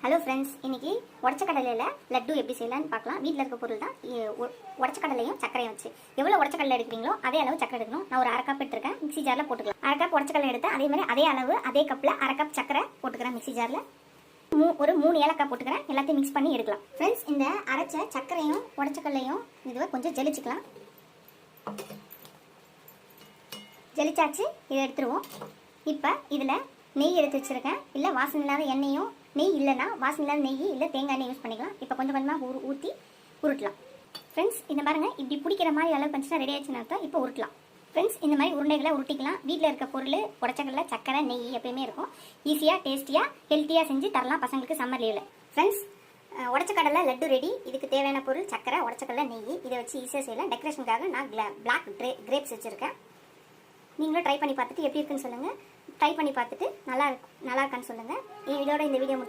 Hello friends, இன்னைக்கு உடச்ச கடலையில் லட்டு எப்படி செய்யலான்னு பார்க்கலாம். வீட்டில் இருக்க பொருள் தான் உடச்ச கடலையும் சக்கரையும் வச்சு. எவ்வளோ உடச்ச கடலை எடுக்கிறீங்களோ அதே அளவு சக்கரை எடுக்கணும். நான் ஒரு 1/2 கப் எடுத்துருக்கேன். மிக்ஸி ஜாரில் போட்டுக்கலாம். 1/2 கப் உடச்ச கடலை எடுத்து அதே மாதிரி அதே அளவு அதே கப்பில் 1/2 கப் சக்கரை போட்டுக்கிறேன். மிக்ஸி ஜாரில் ஒரு 3 ஏலக்காய் போட்டுக்கிறேன். எல்லாத்தையும் மிக்ஸ் பண்ணி எடுக்கலாம். ஃப்ரெண்ட்ஸ், இந்த அரைச்ச சக்கரையும் உடச்ச கடலையும் இதுவை கொஞ்சம் ஜெலிச்சுக்கலாம். ஜெலிச்சாச்சு, இதை எடுத்துருவோம். இப்போ இதில் நெய் எடுத்து வச்சுருக்கேன். இல்லை வாசனை இல்லாத எண்ணெயும், நெய் இல்லைன்னா வாசனை இல்லாத நெய் இல்லை தேங்காய் எண்ணெய் யூஸ் பண்ணிக்கலாம். இப்போ கொஞ்சம் கொஞ்சமாக ஊற்றி உருட்டலாம். ஃப்ரெண்ட்ஸ், இந்த பாருங்கள், இப்படி பிடிக்கிற மாதிரி அளவு பண்ணிச்சுன்னா ரெடி ஆச்சுன்னா தான் இப்போ உருட்டலாம். ஃப்ரெண்ட்ஸ், இந்த மாதிரி உருண்டைகளை உருட்டிக்கலாம். வீட்டில் இருக்க பொருள் உடச்சக்கடலை, சக்கரை, நெய் எப்பயுமே இருக்கும். ஈஸியாக, டேஸ்டியாக, ஹெல்த்தியாக செஞ்சு தரலாம் பசங்களுக்கு சம்மர் லீவில். ஃப்ரெண்ட்ஸ், உடச்சக்கடலை லட்டு ரெடி. இதுக்கு தேவையான பொருள் சக்கரை, உடச்சக்கடலை, நெய். இதை வச்சு ஈஸியாக செய்யலாம். டெக்கரேஷனுக்காக நான் பிளாக் கிரேப்ஸ் வச்சுருக்கேன். நீங்களும் ட்ரை பண்ணி பார்த்துட்டு எப்படி இருக்குன்னு சொல்லுங்கள். ட்ரை பண்ணி பார்த்துட்டு நல்லா இருக்கான்னு சொல்லுங்கள். இதோட இந்த வீடியோ முடிச்சு